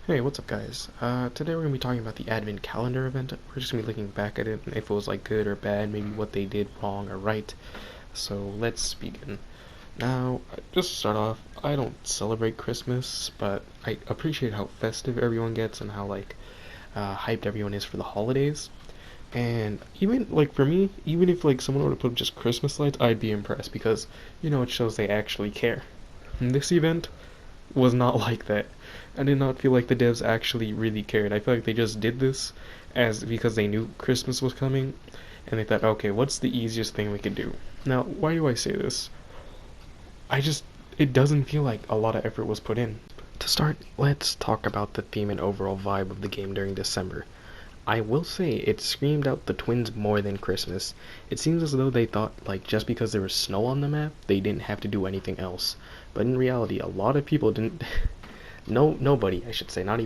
Hey, what's up guys? Today we're going to be talking about the Advent Calendar event. We're just going to be looking back at it and if it was like good or bad, maybe what they did wrong or right. So let's begin. Now, just to start off, I don't celebrate Christmas, but I appreciate how festive everyone gets and how hyped everyone is for the holidays. And even like for me, even if like someone were to put up just Christmas lights, I'd be impressed because it shows they actually care. And this event was not like that. I did not feel like the devs actually really cared. I feel like they just did this as because they knew Christmas was coming and they thought, okay, what's the easiest thing we could do? Now, why do I say this? I just it doesn't feel like a lot of effort was put in. To start, let's talk about the theme and overall vibe of the game during December. I will say it screamed out the twins more than Christmas. It seems as though they thought like just because there was snow on the map, they didn't have to do anything else. But in reality, a lot of people didn't nobody, I should say, not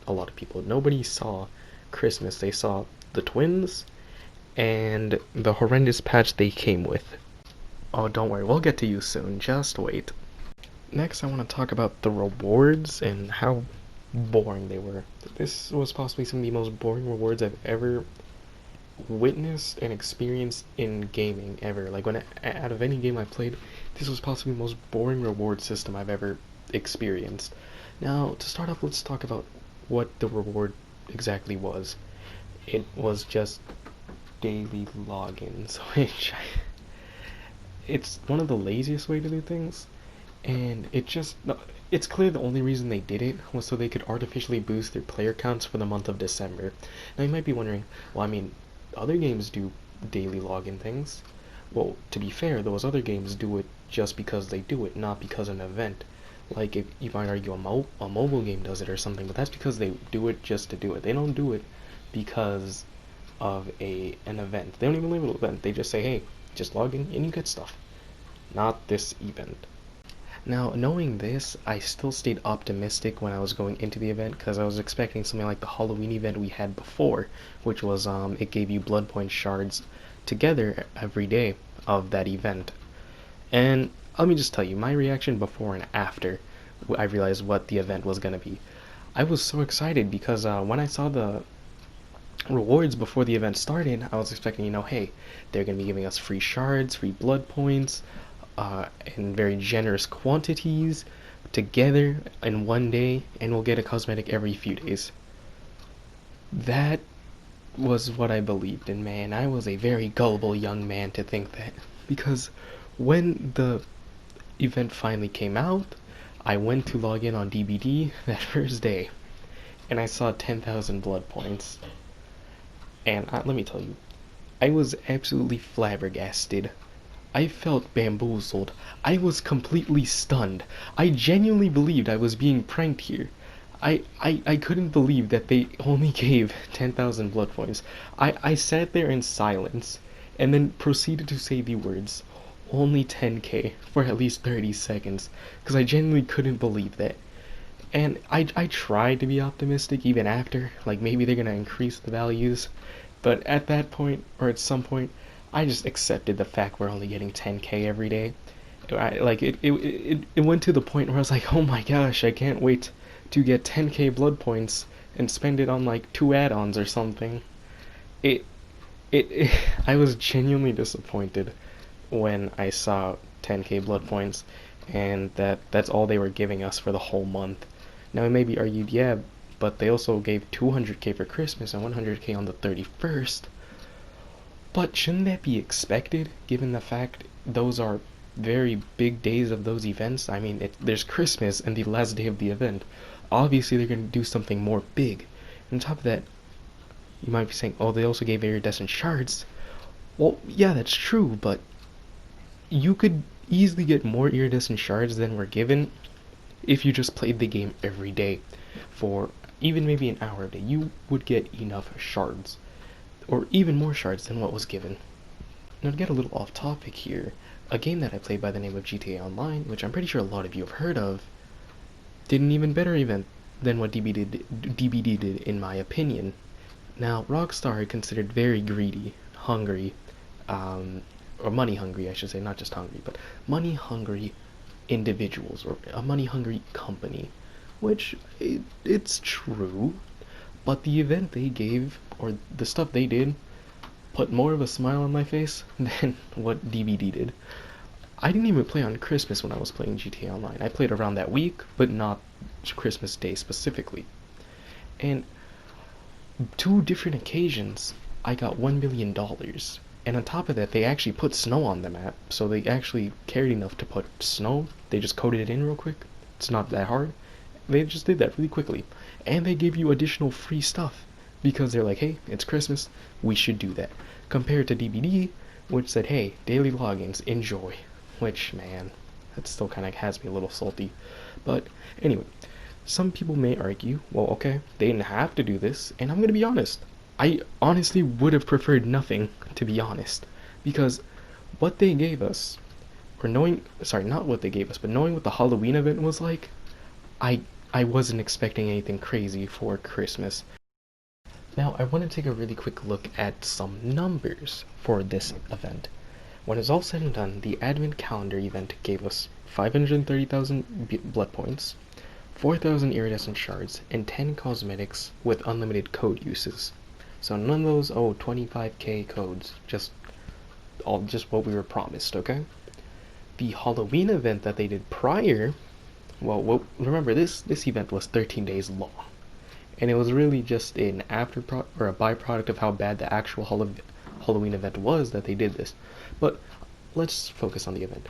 a lot of people. Nobody saw Christmas. They saw the twins and the horrendous patch they came with. Oh, don't worry, we'll get to you soon. Just wait. Next, I want to talk about the rewards and how boring they were. This was possibly some of the most boring rewards I've ever witnessed and experienced in gaming ever. Like out of any game I've played, this was possibly the most boring reward system I've ever experienced. Now, to start off, let's talk about what the reward exactly was. It was just daily logins, which it's one of the laziest way to do things, and it's clear the only reason they did it was so they could artificially boost their player counts for the month of December. Now you might be wondering, well, I mean, other games do daily login things. Well, to be fair, those other games do it just because they do it, not because of an event. Like, if you might argue a mobile game does it or something, but that's because they do it just to do it. They don't do it because of an event. They don't even label it an event. They just say, hey, just log in and you get stuff. Not this event. Now, knowing this, I still stayed optimistic when I was going into the event because I was expecting something like the Halloween event we had before, which was it gave you blood point shards together every day of that event. And let me just tell you, my reaction before and after I realized what the event was going to be. I was so excited because when I saw the rewards before the event started, I was expecting, hey, they're going to be giving us free shards, free blood points, in very generous quantities together in one day, and we'll get a cosmetic every few days. That was what I believed in, man. I was a very gullible young man to think that. Because when the event finally came out, I went to log in on DBD that first day, and I saw 10,000 blood points. And let me tell you, I was absolutely flabbergasted. I felt bamboozled. I was completely stunned. I genuinely believed I was being pranked here. I couldn't believe that they only gave 10,000 blood points. I sat there in silence and then proceeded to say the words, only 10k, for at least 30 seconds, because I genuinely couldn't believe that. And I tried to be optimistic even after, like maybe they're gonna increase the values, but at that point, or at some point, I just accepted the fact we're only getting 10k every day. It went to the point where I was like, oh my gosh, I can't wait to get 10k blood points and spend it on like 2 add-ons or something. It, it I was genuinely disappointed when I saw 10k blood points and that's all they were giving us for the whole month. Now it may be argued, yeah, but they also gave 200k for Christmas and 100k on the 31st. But shouldn't that be expected, given the fact those are very big days of those events? I mean, there's Christmas and the last day of the event. Obviously, they're going to do something more big. And on top of that, you might be saying, oh, they also gave iridescent shards. Well, yeah, that's true, but you could easily get more iridescent shards than were given if you just played the game every day for even maybe an hour a day. You would get enough shards, or even more shards than what was given. Now to get a little off topic here, a game that I played by the name of GTA Online, which I'm pretty sure a lot of you have heard of, did an even better event than what DBD did in my opinion. Now, Rockstar are considered very greedy, hungry, or money hungry I should say, not just hungry, but money hungry individuals, or a money hungry company, which it's true, but the event they gave, or the stuff they did, put more of a smile on my face than what DBD did. I didn't even play on Christmas when I was playing GTA Online. I played around that week, but not Christmas Day specifically. And two different occasions, I got $1 million. And on top of that, they actually put snow on the map, so they actually cared enough to put snow. They just coated it in real quick. It's not that hard. They just did that really quickly. And they gave you additional free stuff because they're like, hey, it's Christmas, we should do that. Compared to DBD, which said, hey, daily logins, enjoy. Which, man, that still kind of has me a little salty. But anyway, some people may argue, well, okay, they didn't have to do this, and I'm going to be honest. I honestly would have preferred nothing, to be honest, because what they gave us, or knowing, sorry, not what they gave us, but knowing what the Halloween event was like, I I wasn't expecting anything crazy for Christmas. Now, I want to take a really quick look at some numbers for this event. When it's all said and done, the Advent Calendar event gave us 530,000 blood points, 4,000 iridescent shards, and 10 cosmetics with unlimited code uses. So none of those, 25k codes, just what we were promised, okay? The Halloween event that they did prior, remember this event was 13 days long, and it was really just an or a byproduct of how bad the actual Halloween event was that they did this. But let's focus on the event.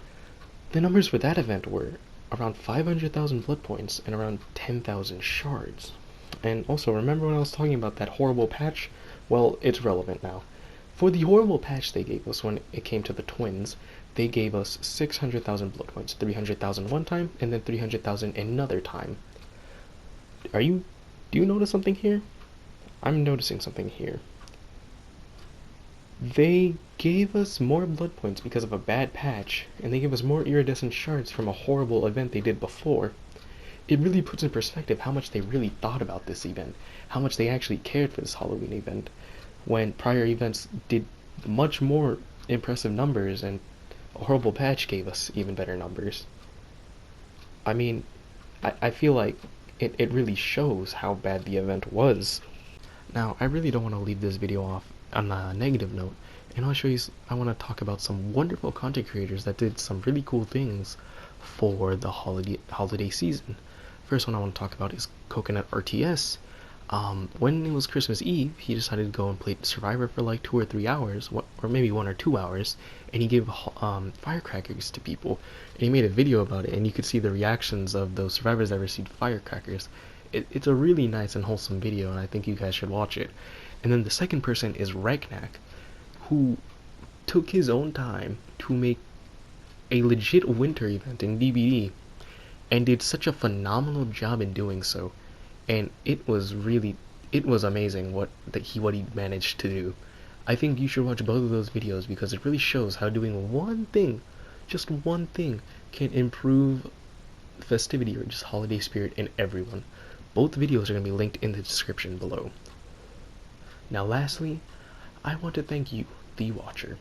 The numbers for that event were around 500,000 blood points and around 10,000 shards. And also, remember when I was talking about that horrible patch? Well, it's relevant now. For the horrible patch they gave us when it came to the twins, they gave us 600,000 blood points, 300,000 one time, and then 300,000 another time. Do you notice something here? I'm noticing something here. They gave us more blood points because of a bad patch, and they gave us more iridescent shards from a horrible event they did before. It really puts in perspective how much they really thought about this event, how much they actually cared for this Halloween event, when prior events did much more impressive numbers and a horrible patch gave us even better numbers. I mean, I feel like it really shows how bad the event was. Now, I really don't want to leave this video off on a negative note, and I want to talk about some wonderful content creators that did some really cool things for the holiday season. First one I want to talk about is Coconut RTS. When it was Christmas Eve, he decided to go and play Survivor for like 2 or 3 hours, or maybe 1 or 2 hours, and he gave firecrackers to people. And he made a video about it, and you could see the reactions of those survivors that received firecrackers. It's a really nice and wholesome video, and I think you guys should watch it. And then the second person is Regnak, who took his own time to make a legit winter event in DBD, and did such a phenomenal job in doing so. And it was amazing what he managed to do. I think you should watch both of those videos because it really shows how doing one thing, just one thing, can improve festivity or just holiday spirit in everyone. Both videos are going to be linked in the description below. Now lastly, I want to thank you, the watcher.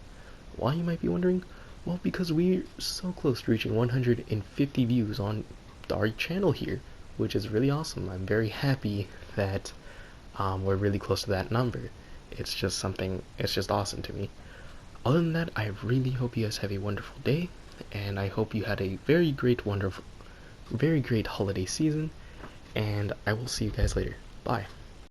Why, you might be wondering? Well, because we're so close to reaching 150 views on our channel here, which is really awesome. I'm very happy that we're really close to that number. It's just awesome to me. Other than that, I really hope you guys have a wonderful day, and I hope you had a very great holiday season, and I will see you guys later. Bye.